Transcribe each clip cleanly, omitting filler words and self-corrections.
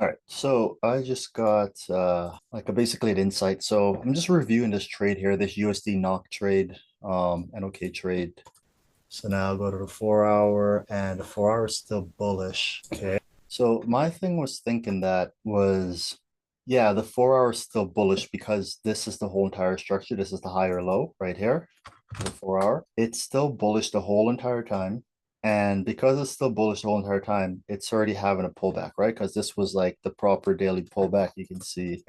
All right, so I just got like a basically an insight. So I'm just reviewing this trade here, this USD NOK trade, NOK trade. So now I'll go to the 4 hour, and the 4 hour is still bullish. Okay. So my thing was thinking that was, yeah, the 4 hour is still bullish because this is the whole entire structure. This is the higher low right here, the 4 hour. It's still bullish the whole entire time. And because it's still bullish the whole entire time, it's already having a pullback, right? Because this was like the proper daily pullback. You can see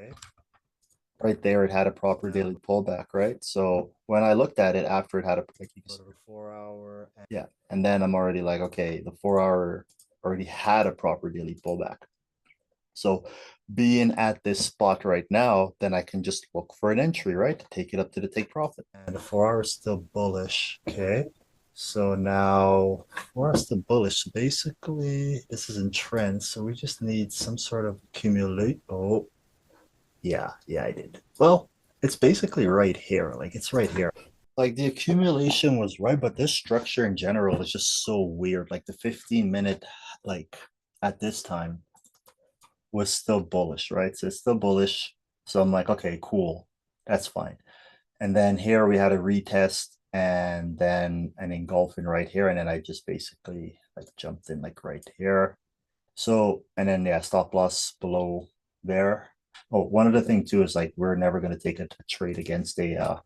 right there, it had a proper daily pullback, right? So when I looked at it after it had a like you can see the 4 hour, yeah, and then I'm already like, okay, the 4 hour already had a proper daily pullback. So being at this spot right now, then I can just look for an entry, right? To take it up to the take profit. And the 4 hour is still bullish. Okay. So now 4 hour is still bullish. So basically, this is in trend. So we just need some sort of accumulate. Oh, yeah, I did. Well, it's basically right here. Like it's right here. Like the accumulation was right, but this structure in general is just so weird. Like the 15-minute, like at this time was still bullish, right? So it's still bullish. So I'm like, okay, cool. That's fine. And then here we had a retest and then an engulfing right here. And then I just basically like jumped in like right here. So, and then yeah, stop loss below there. Oh, one other thing too is like we're never going to take a trade against an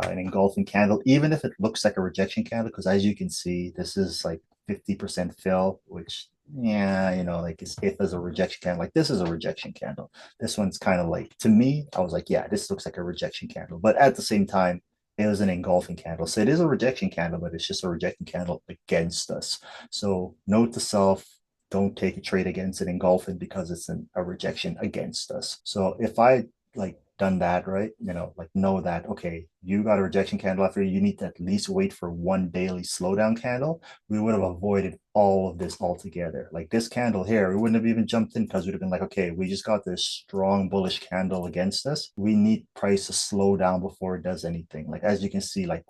engulfing candle, even if it looks like a rejection candle, because as you can see, this is like 50% fill, which yeah, like it's if there's a rejection candle, like this is a rejection candle. This one's kind of like to me, I was like, yeah, this looks like a rejection candle, but at the same time, it was an engulfing candle. So it is a rejection candle, but it's just a rejection candle against us. So note to self, don't take a trade against an engulfing because it's a rejection against us. So if I like done that, right, like know that, okay, you got a rejection candle after you need to at least wait for one daily slowdown candle, we would have avoided all of this altogether. Like this candle here, we wouldn't have even jumped in because we'd have been like, okay, we just got this strong bullish candle against us. We need price to slow down before it does anything. Like as you can see, like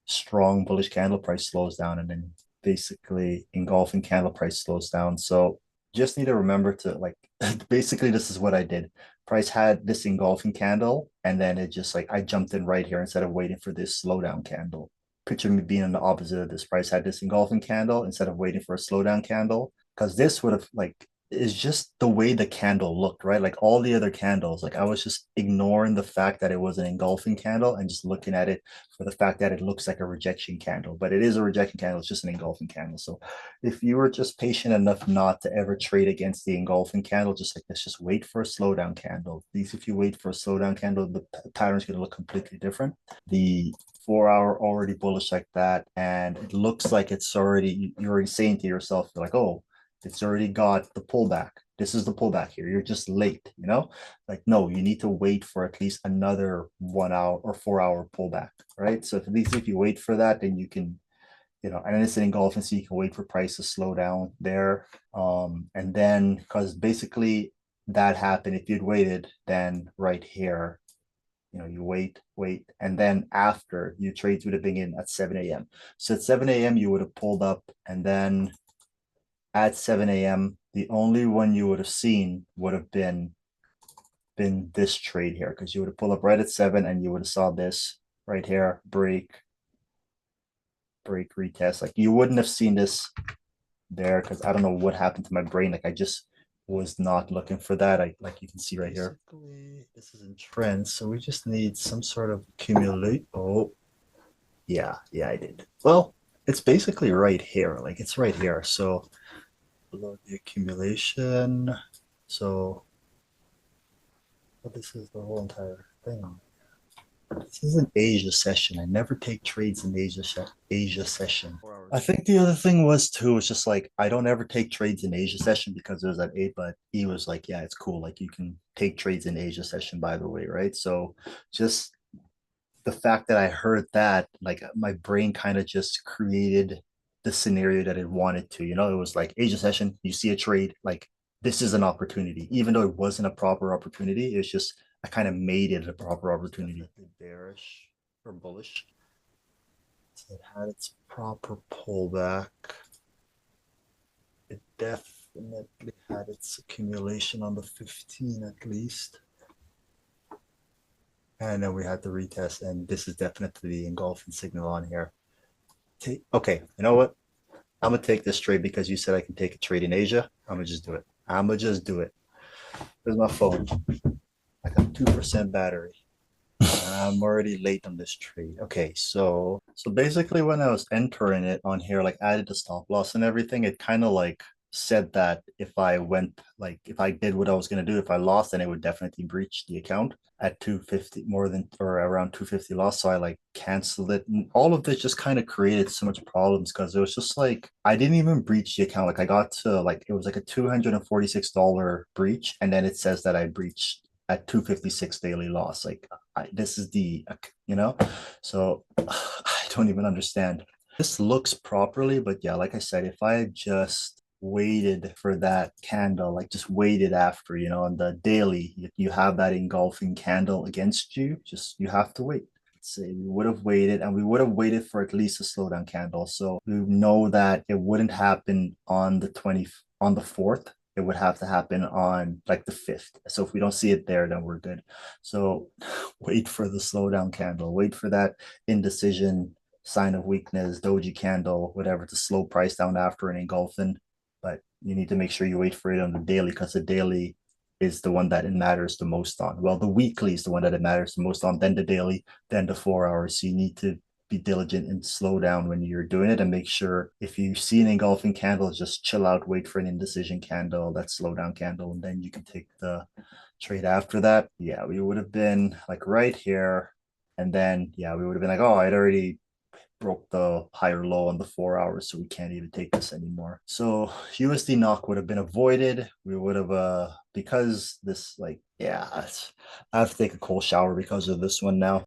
strong bullish candle price slows down and then basically engulfing candle price slows down. So just need to remember to like basically this is what I did. Price had this engulfing candle and then it just like I jumped in right here instead of waiting for this slowdown candle. Picture me being on the opposite of this. Price had this engulfing candle instead of waiting for a slowdown candle because this would have like is just the way the candle looked, right? Like all the other candles, like I was just ignoring the fact that it was an engulfing candle and just looking at it for the fact that it looks like a rejection candle, but it is a rejection candle. It's just an engulfing candle. So if you were just patient enough not to ever trade against the engulfing candle, just like let's just wait for a slowdown candle. At least if you wait for a slowdown candle, the pattern's going to look completely different. The 4 hour already bullish like that, and it looks like it's already you're already saying to yourself, you're like, oh, it's already got the pullback. This is the pullback here. You're just late, like no, you need to wait for at least another 1 hour or 4 hour pullback, right? So at least if you wait for that, then you can, and then it's an engulfing, so you can wait for price to slow down there. And then because basically that happened, if you'd waited, then right here, you wait, and then after you trades would have been in at 7 a.m. So at 7 a.m. you would have pulled up, and then at 7 a.m. the only one you would have seen would have been this trade here because you would have pulled up right at 7 and you would have saw this right here break retest. Like you wouldn't have seen this there because I don't know what happened to my brain. Like I just was not looking for that. I like you can see right here. Basically, this is in trend, so we just need some sort of accumulate. Oh, yeah, I did. Well, it's basically right here. Like it's right here. So below the accumulation. So well, this is the whole entire thing. This is an Asia session. I never take trades in Asia session. I think the other thing was too was just like I don't ever take trades in Asia session because it was at 8, but he was like, yeah, it's cool. Like you can take trades in Asia session, by the way, right? So just the fact that I heard that, like my brain kind of just created the scenario that it wanted to. It was like Asia session, you see a trade, like this is an opportunity, even though it wasn't a proper opportunity. It's just I kind of made it a proper opportunity. Definitely bearish or bullish. So it had its proper pullback. It definitely had its accumulation on the 15 at least. And then we had the retest, and this is definitely the engulfing signal on here. Okay, you know what? I'm gonna take this trade because you said I can take a trade in Asia. I'm gonna just do it. I'm gonna just do it. Where's my phone? I got 2% battery. I'm already late on this trade. Okay, so basically when I was entering it on here, like added the stop loss and everything, it kind of like said that if I went like if I did what I was gonna do, if I lost, then it would definitely breach the account at 250 more than or around 250 loss. So I like canceled it. And all of this just kind of created so much problems because it was just like I didn't even breach the account. Like I got to like it was like a $246 breach, and then it says that I breached at 256 daily loss. Like this is the so I don't even understand. This looks properly, but yeah, like I said, if I just waited for that candle, like just waited after, on the daily, you have that engulfing candle against you, just you have to wait. Say we would have waited and we would have waited for at least a slowdown candle. So we know that it wouldn't happen on the 20th, on the 4th. It would have to happen on like the 5th. So if we don't see it there, then we're good. So wait for the slowdown candle, wait for that indecision sign of weakness, doji candle, whatever, to slow price down after an engulfing. But you need to make sure you wait for it on the daily because the daily is the one that it matters the most on. Well, the weekly is the one that it matters the most on, then the daily, then the 4 hours. So you need to be diligent and slow down when you're doing it and make sure if you see an engulfing candle, just chill out, wait for an indecision candle, that slowdown candle, and then you can take the trade after that. Yeah, we would have been like right here. And then, yeah, we would have been like, oh, I'd already broke the higher low on the 4 hours, so we can't even take this anymore. So USD knock would have been avoided. We would have because this like yeah, I have to take a cold shower because of this one now.